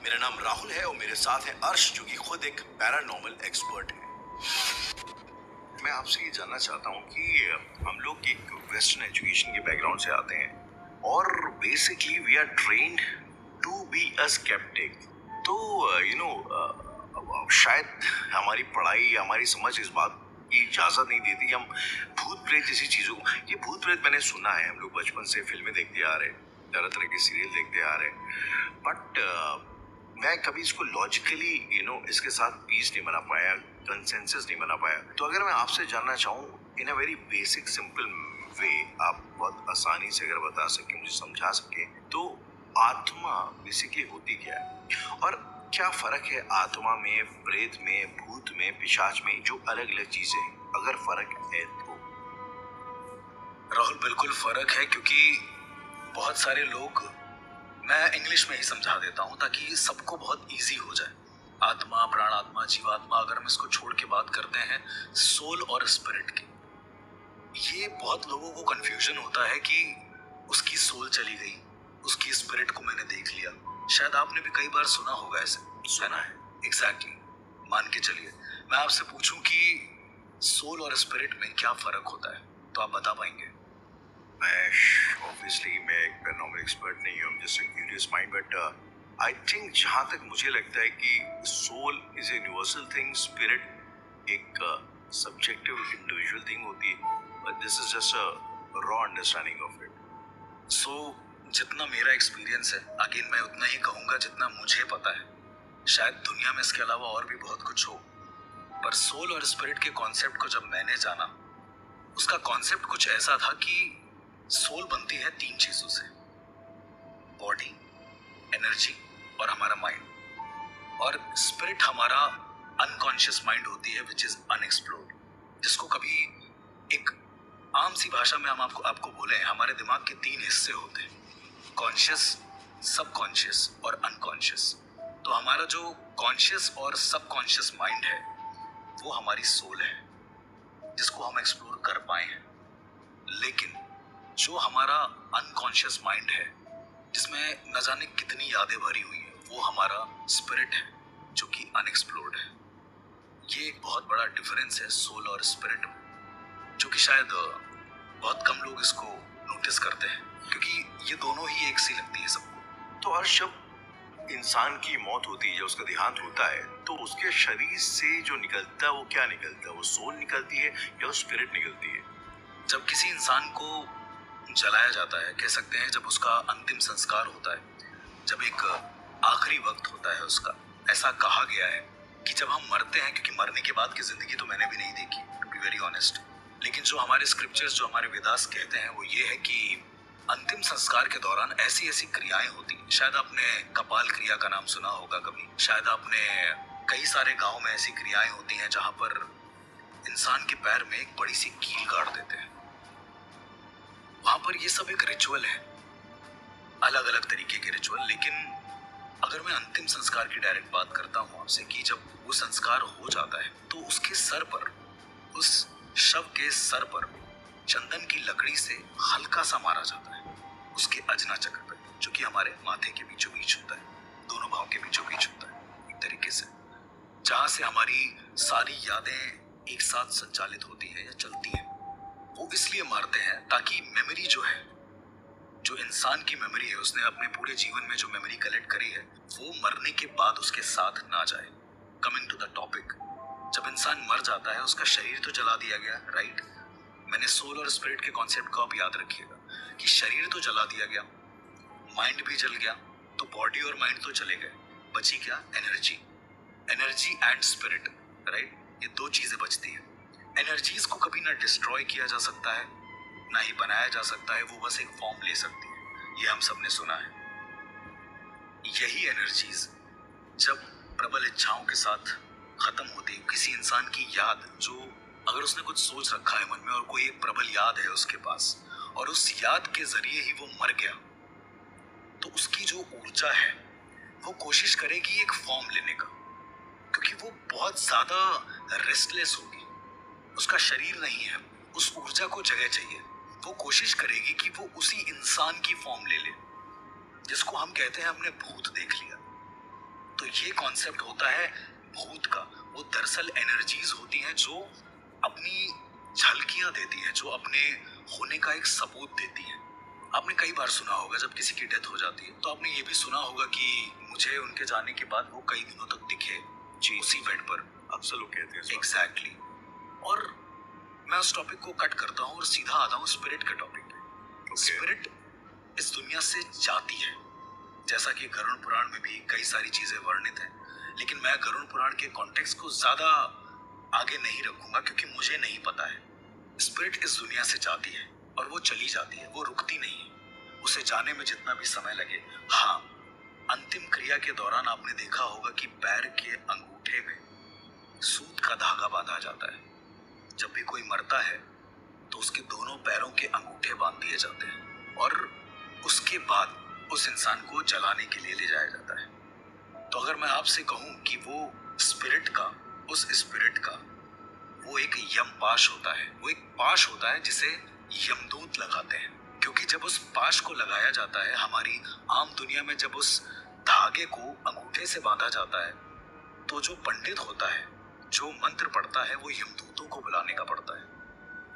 मेरा नाम राहुल है और मेरे साथ है अर्श, जो कि खुद एक पैरानॉर्मल एक्सपर्ट है। मैं आपसे ये जानना चाहता हूँ कि हम लोग एक वेस्टर्न एजुकेशन के बैकग्राउंड से आते हैं और basically we are trained to be a sceptic. तो शायद हमारी पढ़ाई, हमारी समझ इस बात की इजाजत नहीं देती हम भूत प्रेत जैसी चीजों को। ये भूत प्रेत मैंने सुना है, हम लोग बचपन से फिल्में देखते आ रहे हैं, तरह तरह के सीरियल देखते आ रहे हैं, बट मैं कभी इसको लॉजिकली इसके साथ पीस नहीं बना पाया, कंसेंसस नहीं बना पाया। तो अगर मैं आपसे जानना चाहूँ in a very basic simple way, आप बहुत आसानी से अगर बता सके, मुझे समझा सके, तो आत्मा बेसिकली होती क्या है और क्या फर्क है आत्मा में, प्रेत में, भूत में, पिशाच में, जो अलग अलग चीजें हैं, अगर फर्क है तो? राहुल, बिल्कुल फर्क है, क्योंकि बहुत सारे लोग, मैं इंग्लिश में ही समझा देता हूं ताकि सबको बहुत इजी हो जाए। आत्मा, प्राणात्मा, जीवात्मा, अगर हम इसको छोड़ के बात करते हैं सोल और स्पिरिट की, ये बहुत लोगों को कंफ्यूजन होता है कि उसकी सोल चली गई, उसकी स्पिरिट को मैंने देख लिया। शायद आपने भी कई बार सुना होगा ऐसे, सुना है। एग्जैक्टली। मान के चलिए मैं आपसे पूछूं कि सोल और स्पिरिट में क्या फर्क होता है, तो आप बता पाएंगे? ऑब्वियसली मैं एक पैरानॉर्मल एक्सपर्ट नहीं हूँ, just curious mind, but I think जहाँ तक मुझे लगता है कि soul is a universal thing, spirit एक सब्जेक्टिव इंडिविजुअल थिंग होती है, but this is just a raw understanding of it. So जितना मेरा एक्सपीरियंस है, अगेन मैं उतना ही कहूंगा जितना मुझे पता है। शायद दुनिया में इसके अलावा और भी बहुत कुछ हो, पर सोल और स्पिरिट के कॉन्सेप्ट को जब मैंने जाना, उसका कॉन्सेप्ट कुछ ऐसा था कि सोल बनती है 3 चीजों से: बॉडी, एनर्जी और हमारा माइंड। और स्पिरिट हमारा अनकॉन्शियस माइंड होती है, विच इज अनएक्सप्लोर्ड, जिसको कभी एक आम सी भाषा में हम आपको बोले, हमारे दिमाग के 3 हिस्से होते हैं: कॉन्शियस, सबकॉन्शियस और अनकॉन्शियस। तो हमारा जो कॉन्शियस और सबकॉन्शियस माइंड है, वो हमारी सोल है, जिसको हम एक्सप्लोर कर पाए हैं। लेकिन जो हमारा अनकॉन्शियस माइंड है, जिसमें न जाने कितनी यादें भरी हुई हैं, वो हमारा स्पिरिट है, जो कि अनएक्सप्लोर्ड है। ये एक बहुत बड़ा डिफरेंस है सोल और स्पिरिट में, जो कि शायद बहुत कम लोग इसको नोटिस करते हैं, क्योंकि ये दोनों ही एक सी लगती है सबको। तो हर जब इंसान की मौत होती है, जब उसका देहांत होता है, तो उसके शरीर से जो निकलता है वो क्या निकलता है? वो सोल निकलती है या वो स्पिरिट निकलती है? जब किसी इंसान को जलाया जाता है, कह सकते हैं जब उसका अंतिम संस्कार होता है, जब एक आखिरी वक्त होता है उसका, ऐसा कहा गया है कि जब हम मरते हैं, क्योंकि मरने के बाद की जिंदगी तो मैंने भी नहीं देखी, टू बी वेरी ऑनेस्ट, लेकिन जो हमारे स्क्रिप्चर्स, जो हमारे वेदास कहते हैं, वो ये है कि अंतिम संस्कार के दौरान ऐसी ऐसी क्रियाएं होती हैं। शायद आपने कपाल क्रिया का नाम सुना होगा कभी, शायद आपने, कई सारे गांव में ऐसी क्रियाएं होती हैं जहां पर इंसान के पैर में एक बड़ी सी कील गाड़ देते हैं। वहां पर ये सब एक रिचुअल है, अलग अलग तरीके के रिचुअल। लेकिन अगर मैं अंतिम संस्कार की डायरेक्ट बात करता हूँ आपसे, कि जब वो संस्कार हो जाता है, तो उसके सर पर, उस शव के सर पर चंदन की लकड़ी से हल्का सा मारा जाता है, उसके अजना चक्र पे, जो कि हमारे माथे के बीचों बीच होता है, दोनों भाव के बीचों बीच होता है एक तरीके से, जहां से हमारी सारी यादें एक साथ संचालित होती है या चलती हैं। वो इसलिए मारते हैं ताकि मेमोरी जो है, जो इंसान की मेमोरी है, उसने अपने पूरे जीवन में जो मेमोरी कलेक्ट करी है, वो मरने के बाद उसके साथ ना जाए। कमिंग टू द टॉपिक, जब इंसान मर जाता है, उसका शरीर तो जला दिया गया, राइट? मैंने सोल और स्पिरिट के कॉन्सेप्ट को आप याद रखिएगा कि शरीर तो जला दिया गया, माइंड भी जल गया, तो बॉडी और माइंड तो चले गए, बची क्या? Energy. Energy and spirit, right? ये 2 चीजें बचती हैं। एनर्जीज को कभी ना डिस्ट्रॉय किया जा सकता है, ना ही बनाया जा सकता है, वो बस एक फॉर्म ले सकती है, ये हम सबने सुना है। यही एनर्जीज जब प्रबल इच्छाओं के साथ खत्म होती है, किसी इंसान की याद, जो अगर उसने कुछ सोच रखा है मन में और कोई एक प्रबल याद है उसके पास, और उस याद के जरिए ही वो मर गया, तो उसकी जो ऊर्जा है, वो कोशिश करेगी एक फॉर्म लेने का, क्योंकि वो बहुत ज्यादा रेस्टलेस होगी, उसका शरीर नहीं है, उस ऊर्जा को जगह चाहिए। वो कोशिश करेगी कि वो उसी इंसान की फॉर्म ले ले, जिसको हम कहते हैं हमने भूत देख लिया। ये कॉन्सेप्ट होता है भूत का। वो दरअसल एनर्जीज होती हैं जो अपनी झलकियां देती हैं, जो अपने होने का एक सबूत देती हैं। आपने कई बार सुना होगा जब किसी की डेथ हो जाती है तो आपने ये भी सुना होगा कि मुझे उनके जाने के बाद वो कई दिनों तक दिखे जी उसी बेड पर। अक्सर लोग कहते हैं इस बात। एग्जैक्टली। और मैं उस टॉपिक को कट करता हूँ और सीधा आता हूँ स्पिरिट के टॉपिक पे। स्पिरिट इस दुनिया से जाती है, जैसा कि गरुड़ पुराण में भी कई सारी चीजें वर्णित हैं, लेकिन मैं गरुड़ पुराण के कॉन्टेक्स्ट को ज्यादा आगे नहीं रखूंगा क्योंकि मुझे नहीं पता है। स्पिरिट इस दुनिया से जाती है और वो चली जाती है, वो रुकती नहीं है। उसे जाने में जितना भी समय लगे, हाँ, अंतिम क्रिया के दौरान आपने देखा होगा कि पैर के अंगूठे में सूत का धागा बांधा जाता है। जब भी कोई मरता है तो उसके दोनों पैरों के अंगूठे बांध दिए जाते हैं और उसके बाद उस इंसान को जलाने के लिए ले जाया जाता है। तो अगर मैं आपसे कहूं कि वो स्पिरिट का, उस स्पिरिट का वो एक यम पाश होता है, वो एक पाश होता है जिसे यमदूत लगाते हैं। क्योंकि जब उस पाश को लगाया जाता है, हमारी आम दुनिया में जब उस धागे को अंगूठे से बांधा जाता है तो जो पंडित होता है, जो मंत्र पढ़ता है, वो यमदूतों को बुलाने का पड़ता है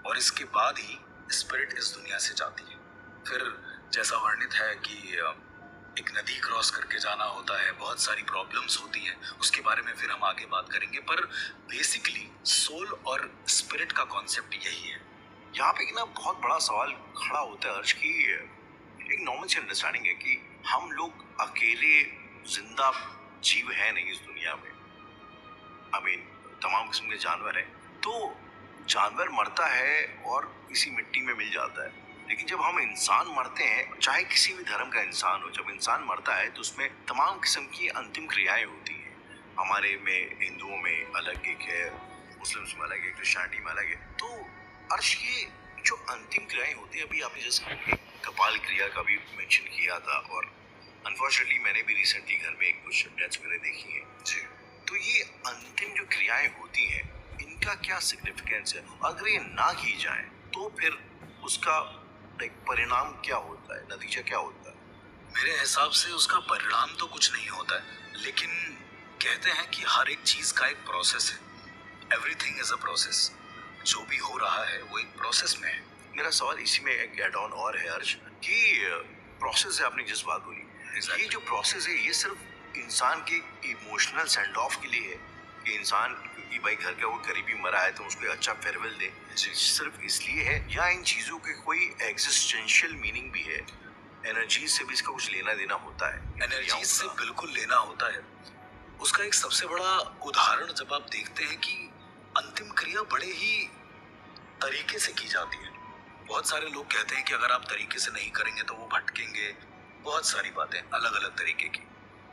और इसके बाद ही स्पिरिट इस दुनिया से जाती है। फिर जैसा वर्णित है कि एक नदी क्रॉस करके जाना होता है, बहुत सारी प्रॉब्लम्स होती हैं, उसके बारे में फिर हम आगे बात करेंगे। पर बेसिकली सोल और स्पिरिट का कॉन्सेप्ट यही है। यहाँ पे ना बहुत बड़ा सवाल खड़ा होता है हर्ष की, एक नॉर्मल सी अंडरस्टैंडिंग है कि हम लोग अकेले जिंदा जीव है नहीं इस दुनिया में। आई मीन तमाम किस्म के जानवर हैं, तो जानवर मरता है और इसी मिट्टी में मिल जाता है। लेकिन जब हम इंसान मरते हैं, चाहे किसी भी धर्म का इंसान हो, जब इंसान मरता है तो उसमें तमाम किस्म की अंतिम क्रियाएं होती हैं। हमारे में हिंदुओं में अलग एक है, मुस्लिम्स में अलग है, क्रिश्चियनिटी में अलग है। तो अर्श ये जो अंतिम क्रियाएं होती है, अभी आपने जैसे कपाल क्रिया का भी मेंशन किया था और अनफॉर्चुनेटली मैंने भी रिसेंटली घर में एक कुछ डेथ्स वगैरह देखी है जी। तो ये अंतिम जो क्रियाएं होती हैं, इनका क्या सिग्निफिकेंस है? अगर ये ना की जाए तो फिर उसका परिणाम क्या होता है, नतीजा क्या होता है? मेरे हिसाब से उसका परिणाम तो कुछ नहीं होता है, लेकिन कहते हैं कि हर एक चीज का एक प्रोसेस है। Everything is a process. जो भी हो रहा है वो एक प्रोसेस में है। मेरा सवाल इसी में एक एड ऑन और है अर्ज कि प्रोसेस है, आपने जिस बात बोली, ये जो प्रोसेस है ये सिर्फ इंसान के इमोशनल सेंड ऑफ के लिए है कि इंसान कि भाई घर का वो करीबी मरा है तो उसको एक अच्छा फेयरवेल दे, सिर्फ इसलिए है, या इन चीजों के कोई एग्जिस्टेंशियल मीनिंग भी है? एनर्जी से भी इसका कुछ लेना देना होता है? एनर्जी से बिल्कुल लेना होता है। उसका एक सबसे बड़ा उदाहरण जब आप देखते हैं कि अंतिम क्रिया बड़े ही तरीके से की जाती है। बहुत सारे लोग कहते हैं कि अगर आप तरीके से नहीं करेंगे तो वो भटकेंगे, बहुत सारी बातें अलग अलग तरीके की।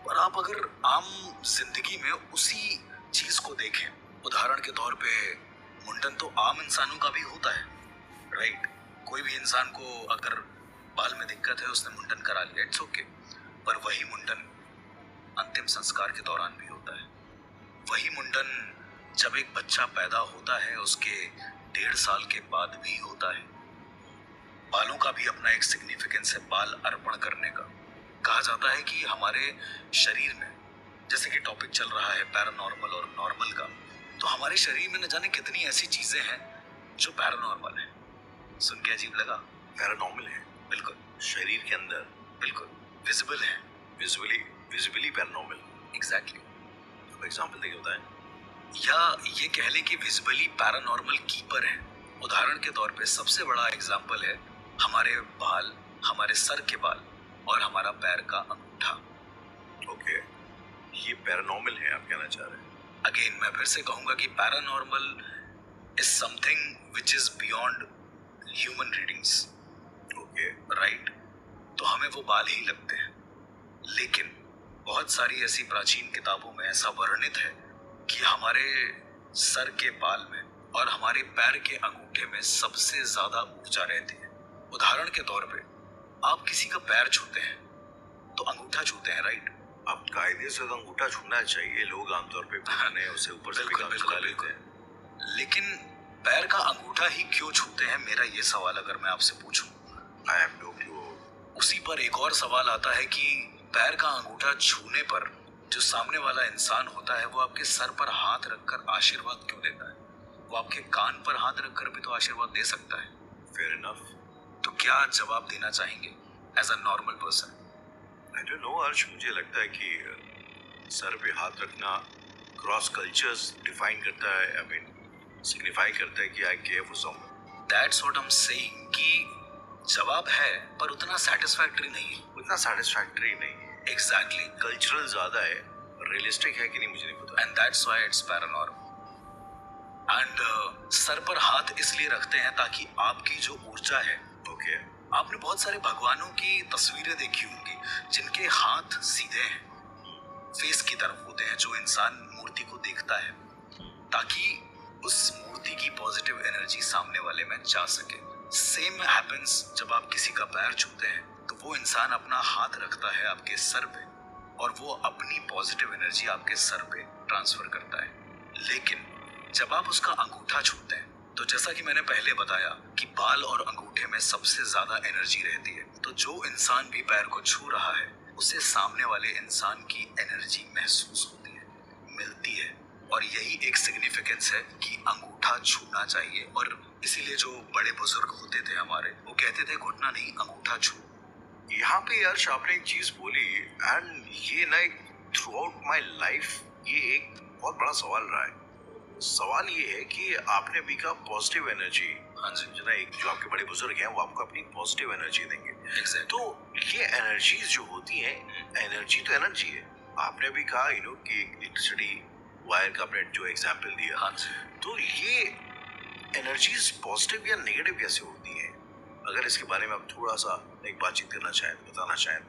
पर आप अगर आम जिंदगी में उसी चीज को देखें, उदाहरण के तौर पे मुंडन तो आम इंसानों का भी होता है, राइट? कोई भी इंसान को अगर बाल में दिक्कत है, उसने मुंडन करा लिया, इट्स ओके। पर वही मुंडन अंतिम संस्कार के दौरान भी होता है। वही मुंडन जब एक बच्चा पैदा होता है उसके 1.5 साल के बाद भी होता है। बालों का भी अपना एक सिग्निफिकेंस है, बाल अर्पण करने का। कहा जाता है कि हमारे शरीर में, जैसे कि टॉपिक चल रहा है पैरानॉर्मल और नॉर्मल का, तो हमारे शरीर में न जाने कितनी ऐसी चीजें हैं जो पैरानॉर्मल है। सुन के अजीब लगा? पैरानॉर्मल है, बिल्कुल। शरीर के अंदर बिल्कुल विजिबल है, विजिबली पैरानॉर्मल। एग्जैक्टली। अब एग्जांपल देखिए होता है, या ये कह लें कि विजिबली पैरानॉर्मल कीपर है। उदाहरण के तौर पे सबसे बड़ा एग्जांपल है हमारे बाल, हमारे सर के बाल और हमारा पैर का अंगूठा। ओके, ये पैरानॉर्मल है आप कहना चाह रहे हैं? अगेन मैं फिर से कहूंगा कि paranormal is something which is beyond human readings. Okay, right? तो हमें वो बाल ही लगते हैं, लेकिन बहुत सारी ऐसी प्राचीन किताबों में ऐसा वर्णित है कि हमारे सर के बाल में और हमारे पैर के अंगूठे में सबसे ज्यादा ऊर्जा रहती है। उदाहरण के तौर पे आप किसी का पैर छूते हैं तो अंगूठा छूते हैं, राइट? आप कायदे से तो अंगूठा छूना चाहिए, लोग आमतौर पे खाने उसे ऊपर से भी काम चला लेते हैं। लेकिन पैर का अंगूठा ही क्यों छूते हैं, मेरा ये सवाल अगर मैं आपसे पूछूं, आई हैव नो क्लू। उसी पर एक और सवाल आता है कि पैर का अंगूठा छूने पर जो सामने वाला इंसान होता है वो आपके सर पर हाथ रखकर आशीर्वाद क्यों देता है? वो आपके कान पर हाथ रखकर भी तो आशीर्वाद दे सकता है। Fair enough. तो क्या जवाब देना चाहेंगे as a normal person? I don't know Harsh, मुझे लगता है कि सर पे हाथ रखना क्रॉस कल्चर्स डिफाइन करता है, आई मीन सिग्निफाई करता है कि I care for someone. That's what I am saying कि जवाब है पर उतना सेटिस्फैक्टरी नहीं है। उतना सेटिस्फैक्टरी नहीं है। एग्जैक्टली। कल्चरल ज्यादा है, रियलिस्टिक है कि नहीं मुझे नहीं पता। And that's why it's paranormal. And sir पर हाथ इसलिए रखते हैं ताकि आपकी जो ऊर्जा है, ओके, आपने बहुत सारे भगवानों की तस्वीरें देखी होंगी जिनके हाथ सीधे हैं, फेस की तरफ होते हैं, जो इंसान मूर्ति को देखता है ताकि उस मूर्ति की पॉजिटिव एनर्जी सामने वाले में जा सके। सेम हैपेंस जब आप किसी का पैर छूते हैं तो वो इंसान अपना हाथ रखता है आपके सर पे और वो अपनी पॉजिटिव एनर्जी आपके सर पे ट्रांसफर करता है। लेकिन जब आप उसका अंगूठा छूते हैं तो जैसा कि मैंने पहले बताया कि बाल और अंगूठे में सबसे ज्यादा एनर्जी रहती है, तो जो इंसान भी पैर को छू रहा है उसे सामने वाले इंसान की एनर्जी महसूस होती है, मिलती है। और यही एक सिग्निफिकेंस है कि अंगूठा छूना चाहिए। और इसीलिए जो बड़े बुजुर्ग होते थे हमारे, वो कहते थे घुटना नहीं अंगूठा छू। यहाँ पे हर्ष आपने एक चीज बोली, एंड ये ना थ्रू आउट माई लाइफ ये एक बहुत बड़ा सवाल रहा है। सवाल ये है कि आपने अभी कहा पॉजिटिव एनर्जी। हाँ जी। जो ना एक जो आपके बड़े बुजुर्ग हैं वो आपको अपनी पॉजिटिव एनर्जी देंगे। Exactly. तो ये एनर्जीज जो होती हैं, एनर्जी तो एनर्जी है। आपने भी कहा कि इलेक्ट्रिसिटी वायर का आपने जो एग्जांपल दिया, हाँ जी। तो ये एनर्जीज पॉजिटिव या नेगेटिव कैसे होती हैं? अगर इसके बारे में आप थोड़ा सा एक बातचीत करना चाहें, बताना चाहें।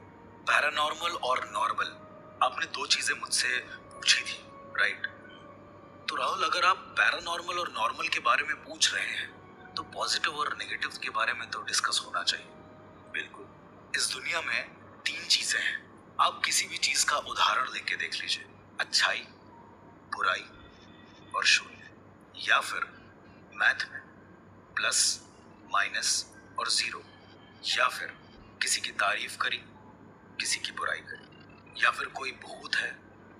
पैरानॉर्मल और नॉर्मल, आपने दो चीजें मुझसे पूछी थी, राइट? तो राहुल, अगर आप पैरानॉर्मल और नॉर्मल के बारे में पूछ रहे हैं तो पॉजिटिव और नेगेटिव के बारे में तो डिस्कस होना चाहिए। बिल्कुल। इस दुनिया में तीन चीजें हैं। आप किसी भी चीज का उदाहरण लेके देख लीजिए, अच्छाई, बुराई और शून्य, या फिर मैथ में प्लस, माइनस और जीरो, या फिर किसी की तारीफ करी, किसी की बुराई करी, या फिर कोई भूत है,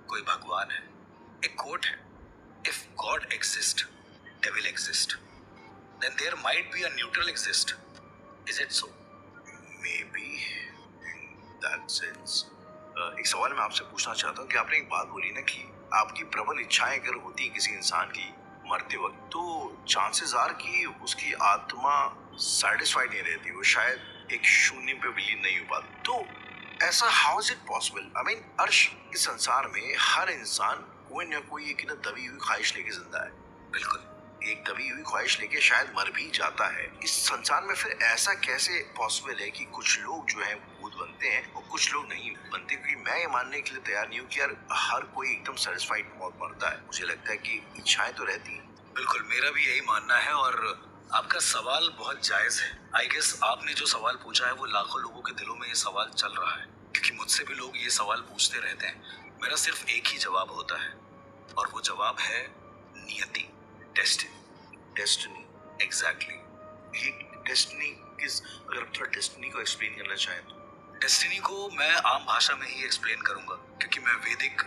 कोई भगवान है। एक कोट है, if God exists, devil exists, then there might be a neutral exist. Is it so? Maybe in that sense. एक सवाल मैं आपसे पूछना चाहता हूँ कि आपने एक बात बोली ना कि आपकी प्रबल इच्छाएं अगर होती है किसी इंसान की मरते वक्त, तो चांसेस आर कि उसकी आत्मा सेटिस्फाइड नहीं रहती, वो शायद एक शून्य पे विलीन नहीं हो पाती। तो ऐसा how is it possible? I mean अर्श, इस संसार में हर इंसान कोई ना कोई एक ना दबी हुई ख्वाहिश लेके जिंदा है। बिल्कुल। एक दबी हुई ख्वाहिश लेके शायद मर भी जाता है। इस संसार में फिर ऐसा कैसे पॉसिबल है कि कुछ लोग जो हैं भूत बनते हैं और कुछ लोग नहीं बनते? क्योंकि मैं ये मानने के लिए तैयार नहीं हूँ कि यार हर कोई एकदम सेटिस्फाइड मौत मरता है। मुझे लगता है कि इच्छाएं तो रहती हैं। बिल्कुल, मेरा भी यही मानना है और आपका सवाल बहुत जायज है। आई गेस आपने जो सवाल पूछा है वो लाखों लोगों के दिलों में ये सवाल चल रहा है, क्योंकि मुझसे भी लोग ये सवाल पूछते रहते हैं। मेरा सिर्फ एक ही जवाब होता है और वो जवाब है नियति, डेस्टिनी। Destiny, exactly. ये डेस्टिनी किस, अगर आप थोड़ा डेस्टिनी को एक्सप्लेन करना चाहें तो? डेस्टिनी को मैं आम भाषा में ही एक्सप्लेन करूंगा, क्योंकि मैं वैदिक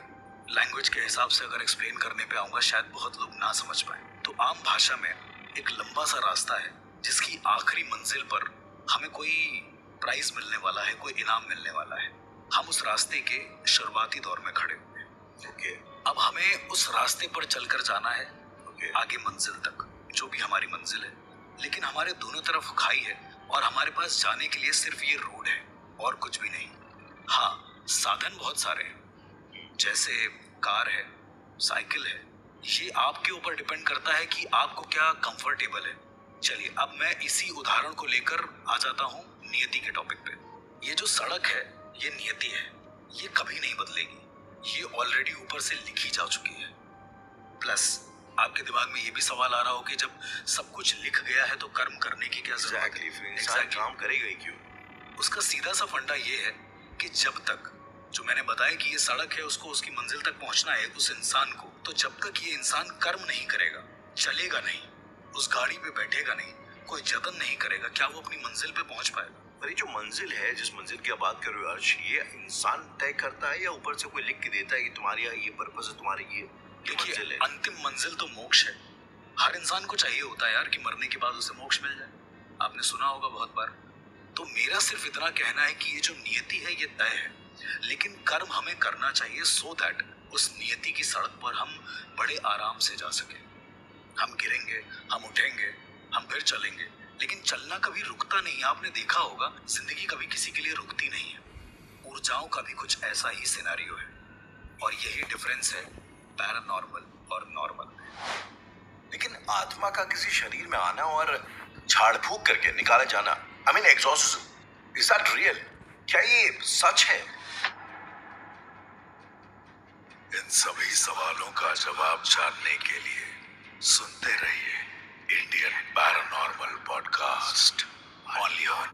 लैंग्वेज के हिसाब से अगर एक्सप्लेन करने पे आऊंगा शायद बहुत लोग ना समझ पाए। तो आम भाषा में एक लंबा सा रास्ता है जिसकी आखिरी मंजिल पर हमें कोई प्राइज मिलने वाला है, कोई इनाम मिलने वाला है। हम उस रास्ते के शुरुआती दौर में खड़े हुए हैं। ओके। अब हमें उस रास्ते पर चलकर जाना है आगे मंजिल तक, जो भी हमारी मंजिल है। लेकिन हमारे दोनों तरफ खाई है और हमारे पास जाने के लिए सिर्फ ये रोड है और कुछ भी नहीं। हाँ, साधन बहुत सारे हैं, जैसे कार है, साइकिल है। ये आपके ऊपर डिपेंड करता है कि आपको क्या कंफर्टेबल है। चलिए, अब मैं इसी उदाहरण को लेकर आ जाता हूँ नियति के टॉपिक पे। ये जो सड़क है ये नियति है, ये कभी नहीं बदलेगी। ये ऑलरेडी ऊपर से लिखी जा चुकी है। प्लस आपके दिमाग में ये भी सवाल आ रहा हो कि जब सब कुछ लिख गया है तो कर्म करने की क्या जरूरत है? Exactly. काम करेगा ही क्यों? उसका सीधा सा फंडा ये है कि जब तक, जो मैंने बताया कि ये सड़क है, उसको उसकी मंजिल तक पहुंचना है उस इंसान को, तो जब तक ये इंसान कर्म नहीं करेगा, चलेगा नहीं, उस गाड़ी पे बैठेगा नहीं, कोई जतन नहीं करेगा, क्या वो अपनी मंजिल पे पहुंच पाएगा? पर ये जो मंजिल है, जिस मंजिल की आप बात कर रहे हो अर्श, ये इंसान तय करता है या ऊपर से कोई लिख के देता है कि तुम्हारी ये पर्पस है, तुम्हारी ये मंजिल देखिए, है? अंतिम मंजिल तो मोक्ष है। हर इंसान को चाहिए होता है यार कि मरने के बाद उसे मोक्ष मिल जाए। आपने सुना होगा बहुत बार। तो मेरा सिर्फ इतना कहना है कि ये जो नियति है ये तय है, लेकिन कर्म हमें करना चाहिए सो दैट उस नियति की सड़क पर हम बड़े आराम से जा सके। हम गिरेंगे, हम उठेंगे, हम फिर चलेंगे, लेकिन चलना कभी रुकता नहीं है। आपने देखा होगा, जिंदगी कभी किसी के लिए रुकती नहीं है। ऊर्जाओं का भी कुछ ऐसा ही सिनेरियो है, और यही डिफरेंस है पैरानॉर्मल और नॉर्मल में। लेकिन आत्मा का किसी शरीर में आना और झाड़ फूक करके निकाला जाना, I mean exorcism, is that real? क्या ये सच है? इन सभी सवालों का जवाब जानने के लिए सुनते रहिए Indian paranormal podcast, only on